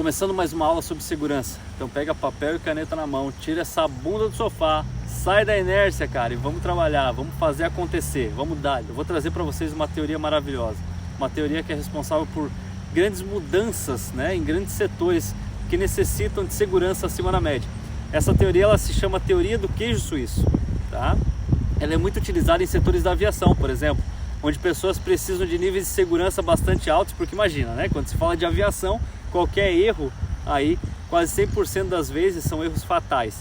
Começando mais uma aula sobre segurança. Então pega papel e caneta na mão, tira essa bunda do sofá, sai da inércia, cara, e vamos trabalhar, vamos fazer acontecer, vamos dar. Eu vou trazer para vocês uma teoria maravilhosa, uma teoria que é responsável por grandes mudanças, né, em grandes setores que necessitam de segurança acima da média. Essa teoria ela se chama teoria do queijo suíço, tá? Ela é muito utilizada em setores da aviação, por exemplo, onde pessoas precisam de níveis de segurança bastante altos, porque imagina, né, quando se fala de aviação, qualquer erro aí, quase 100% das vezes são erros fatais,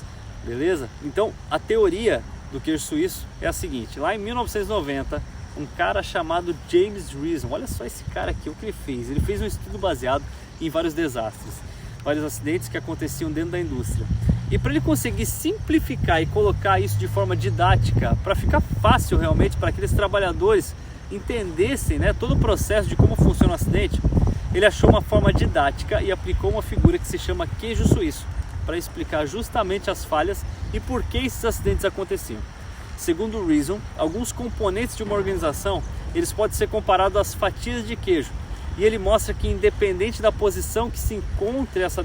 beleza? Então a teoria do queijo suíço é a seguinte: lá em 1990, um cara chamado James Reason, olha só esse cara aqui, o que ele fez? Ele fez um estudo baseado em vários desastres, vários acidentes que aconteciam dentro da indústria. E para ele conseguir simplificar e colocar isso de forma didática, para ficar fácil realmente para aqueles trabalhadores entendessem, né, todo o processo de como funciona o acidente, ele achou uma forma didática e aplicou uma figura que se chama queijo suíço para explicar justamente as falhas e por que esses acidentes aconteciam. Segundo o Reason, alguns componentes de uma organização eles podem ser comparados às fatias de queijo, e ele mostra que independente da posição que se encontre esse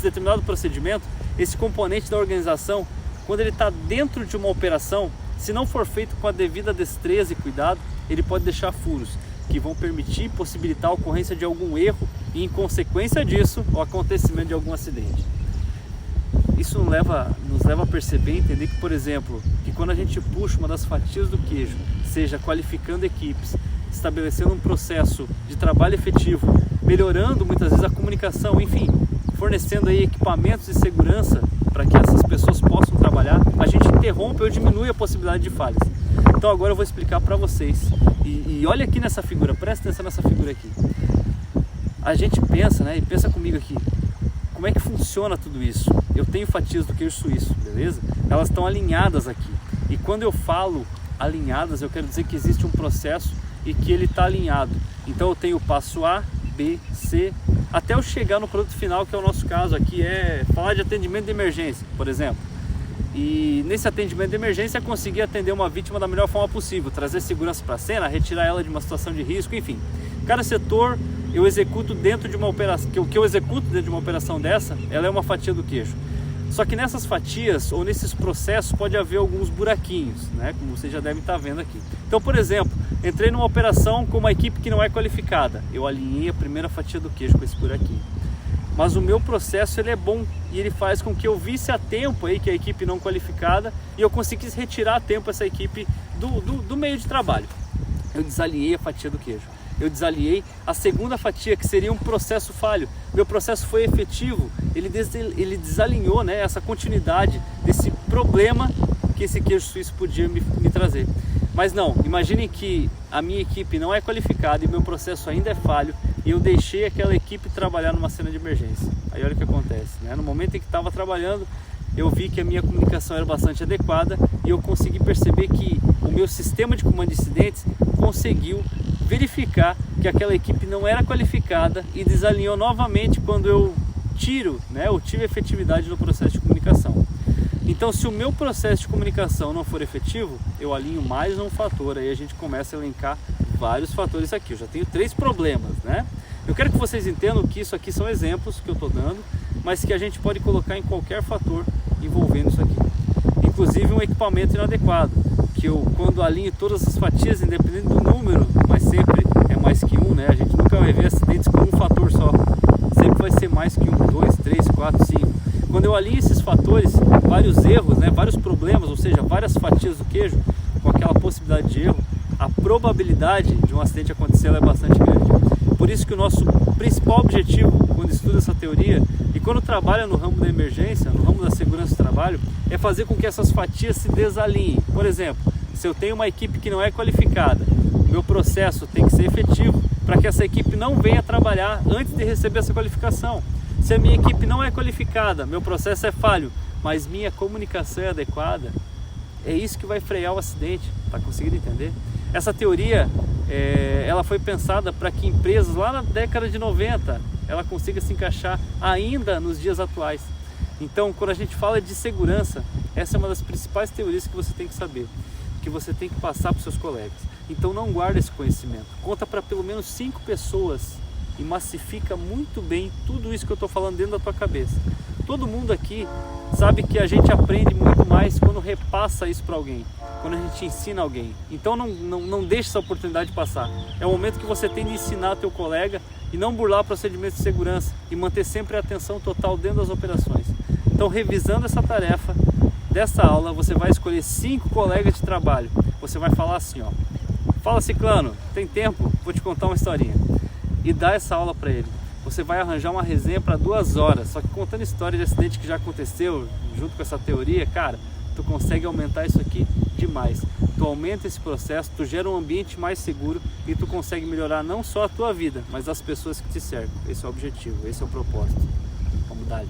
determinado procedimento, esse componente da organização, quando ele está dentro de uma operação, se não for feito com a devida destreza e cuidado, ele pode deixar furos que vão permitir, possibilitar a ocorrência de algum erro e, em consequência disso, o acontecimento de algum acidente. Isso nos leva a perceber e entender que, por exemplo, que quando a gente puxa uma das fatias do queijo, seja qualificando equipes, estabelecendo um processo de trabalho efetivo, melhorando muitas vezes a comunicação, enfim, fornecendo aí equipamentos de segurança para que essas pessoas possam trabalhar, a gente interrompe ou diminui a possibilidade de falhas. Então agora eu vou explicar para vocês, e olha aqui nessa figura, presta atenção nessa figura aqui. A gente pensa, né, e pensa comigo aqui, como é que funciona tudo isso? Eu tenho fatias do queijo suíço, beleza? Elas estão alinhadas aqui, e quando eu falo alinhadas, eu quero dizer que existe um processo e que ele está alinhado. Então eu tenho o passo A, B, C, até eu chegar no produto final, que é o nosso caso aqui, é falar de atendimento de emergência, por exemplo. E nesse atendimento de emergência, conseguir atender uma vítima da melhor forma possível, trazer segurança para a cena, retirar ela de uma situação de risco, enfim. Cada setor eu executo dentro de uma operação, o que eu executo dentro de uma operação dessa, ela é uma fatia do queijo. Só que nessas fatias ou nesses processos pode haver alguns buraquinhos, né? Como vocês já devem estar vendo aqui. Então, por exemplo, entrei numa operação com uma equipe que não é qualificada. Eu alinhei a primeira fatia do queijo com esse buraquinho. Mas o meu processo ele é bom e ele faz com que eu visse a tempo aí que a equipe não qualificada e eu conseguisse retirar a tempo essa equipe do meio de trabalho. Eu desalinhei a fatia do queijo. Eu desaliei a segunda fatia, que seria um processo falho. Meu processo foi efetivo, ele desalinhou, né, essa continuidade desse problema que esse queijo suíço podia me trazer. Mas não, imaginem que a minha equipe não é qualificada e meu processo ainda é falho e eu deixei aquela equipe trabalhar numa cena de emergência. Aí olha o que acontece, né? No momento em que estava trabalhando, eu vi que a minha comunicação era bastante adequada e eu consegui perceber que o meu sistema de comando de incidentes conseguiu verificar que aquela equipe não era qualificada e desalinhou novamente quando eu tive efetividade no processo de comunicação. Então, se o meu processo de comunicação não for efetivo, eu alinho mais um fator, aí a gente começa a elencar vários fatores aqui. Eu já tenho 3 problemas, né? Eu quero que vocês entendam que isso aqui são exemplos que eu estou dando, mas que a gente pode colocar em qualquer fator envolvendo isso aqui. Inclusive um equipamento inadequado, que eu, quando alinho todas as fatias, independente do número, mas sempre é mais que um, né? A gente nunca vai ver acidentes com um fator só. Sempre vai ser mais que 1, 2, 3, 4, 5. Quando eu alinho esses fatores, vários erros, né? Vários problemas, ou seja, várias fatias do queijo, com aquela possibilidade de erro, a probabilidade de um acidente acontecer é bastante grande. Por isso que o nosso principal objetivo, quando estuda essa teoria e quando trabalha no ramo da emergência, no ramo da segurança do trabalho, é fazer com que essas fatias se desalinhem. Por exemplo, se eu tenho uma equipe que não é qualificada, meu processo tem que ser efetivo para que essa equipe não venha trabalhar antes de receber essa qualificação. Se a minha equipe não é qualificada, meu processo é falho, mas minha comunicação é adequada, é isso que vai frear o acidente. Tá conseguindo entender? Essa teoria, ela foi pensada para que empresas lá na década de 90, ela consiga se encaixar ainda nos dias atuais. Então, quando a gente fala de segurança, essa é uma das principais teorias que você tem que saber, que você tem que passar para os seus colegas. Então não guarda esse conhecimento, conta para pelo menos 5 pessoas e massifica muito bem tudo isso que eu estou falando dentro da tua cabeça. Todo mundo aqui sabe que a gente aprende muito mais quando repassa isso para alguém, quando a gente ensina alguém. Então não deixe essa oportunidade passar. É o momento que você tem de ensinar teu colega e não burlar procedimentos de segurança e manter sempre a atenção total dentro das operações. Então, revisando essa tarefa dessa aula, você vai escolher 5 colegas de trabalho. Você vai falar assim, ó: fala, ciclano, tem tempo? Vou te contar uma historinha. E dá essa aula para ele. Você vai arranjar uma resenha para 2 horas, só que contando história de acidente que já aconteceu, junto com essa teoria, cara, tu consegue aumentar isso aqui demais. Tu aumenta esse processo, tu gera um ambiente mais seguro e tu consegue melhorar não só a tua vida, mas as pessoas que te cercam. Esse é o objetivo, esse é o propósito. Vamos dar.